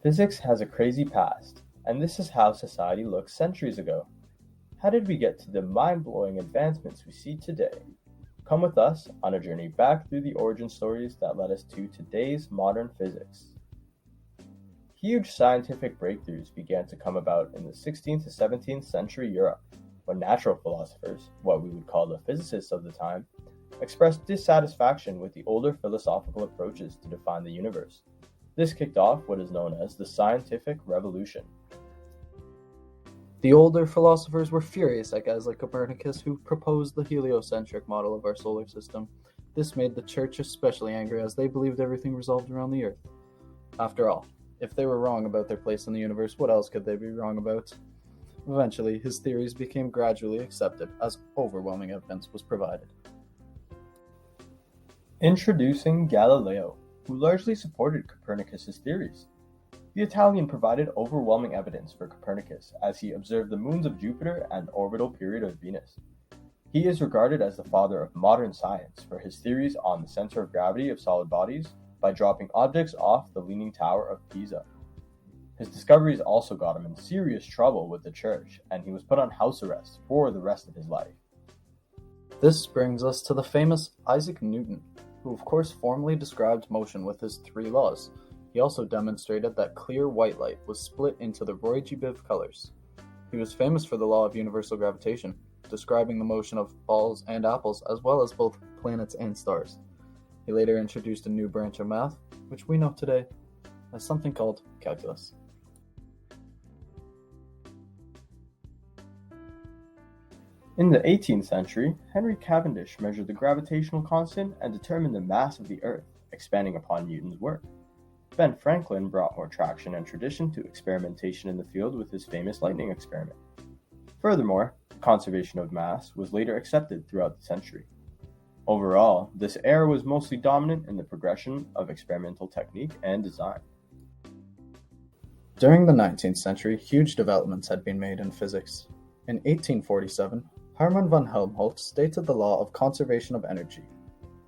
Physics has a crazy past, and this is how society looked centuries ago. How did we get to the mind-blowing advancements we see today? Come with us on a journey back through the origin stories that led us to today's modern physics. Huge scientific breakthroughs began to come about in the 16th to 17th century Europe, when natural philosophers, what we would call the physicists of the time, expressed dissatisfaction with the older philosophical approaches to define the universe. This kicked off what is known as the Scientific Revolution. The older philosophers were furious at guys like Copernicus, who proposed the heliocentric model of our solar system. This made the church especially angry, as they believed everything revolved around the Earth. After all, if they were wrong about their place in the universe, what else could they be wrong about? Eventually, his theories became gradually accepted as overwhelming evidence was provided. Introducing Galileo, who largely supported Copernicus's theories. The Italian provided overwhelming evidence for Copernicus as he observed the moons of Jupiter and orbital period of Venus. He is regarded as the father of modern science for his theories on the center of gravity of solid bodies by dropping objects off the Leaning Tower of Pisa. His discoveries also got him in serious trouble with the church, and he was put on house arrest for the rest of his life. This brings us to the famous Isaac Newton, who of course formally described motion with his three laws. He also demonstrated that clear white light was split into the Roy-G-Biv colors. He was famous for the law of universal gravitation, describing the motion of balls and apples as well as both planets and stars. He later introduced a new branch of math, which we know today as something called calculus. In the 18th century, Henry Cavendish measured the gravitational constant and determined the mass of the Earth, expanding upon Newton's work. Ben Franklin brought more traction and tradition to experimentation in the field with his famous lightning experiment. Furthermore, conservation of mass was later accepted throughout the century. Overall, this era was mostly dominant in the progression of experimental technique and design. During the 19th century, huge developments had been made in physics. In 1847, Hermann von Helmholtz stated the law of conservation of energy.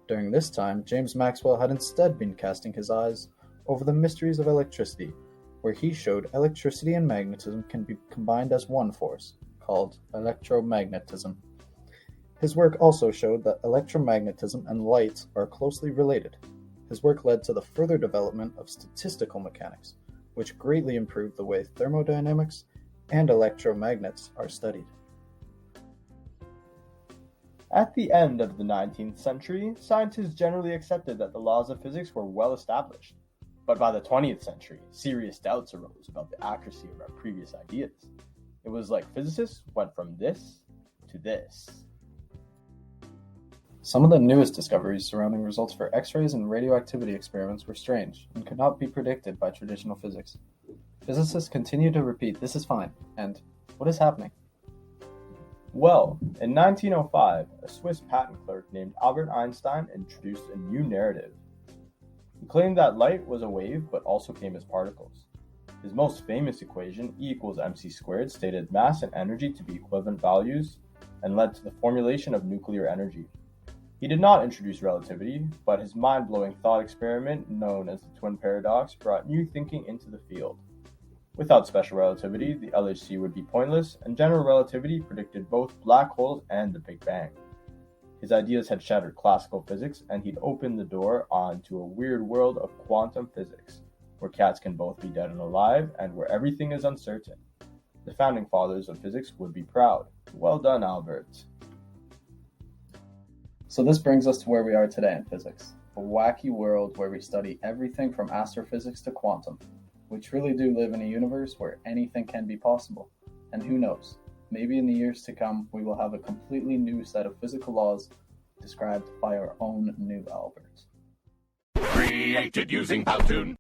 During this time, James Maxwell had instead been casting his eyes over the mysteries of electricity, where he showed electricity and magnetism can be combined as one force, called electromagnetism. His work also showed that electromagnetism and light are closely related. His work led to the further development of statistical mechanics, which greatly improved the way thermodynamics and electromagnets are studied. At the end of the 19th century, scientists generally accepted that the laws of physics were well established. But by the 20th century, serious doubts arose about the accuracy of our previous ideas. It was like physicists went from this to this. Some of the newest discoveries surrounding results for X-rays and radioactivity experiments were strange and could not be predicted by traditional physics. Physicists continue to repeat, "This is fine," and "What is happening?" Well, in 1905, a Swiss patent clerk named Albert Einstein introduced a new narrative. He claimed that light was a wave but also came as particles. His most famous equation, E equals mc squared, stated mass and energy to be equivalent values and led to the formulation of nuclear energy. He did not introduce relativity, but his mind-blowing thought experiment known as the twin paradox brought new thinking into the field. Without special relativity, the LHC would be pointless, and general relativity predicted both black holes and the Big Bang. His ideas had shattered classical physics, and he'd opened the door onto a weird world of quantum physics, where cats can both be dead and alive, and where everything is uncertain. The founding fathers of physics would be proud. Well done, Albert. So this brings us to where we are today in physics, a wacky world where we study everything from astrophysics to quantum. We truly do live in a universe where anything can be possible, and who knows, maybe in the years to come we will have a completely new set of physical laws described by our own new Albert. Created using Powtoon.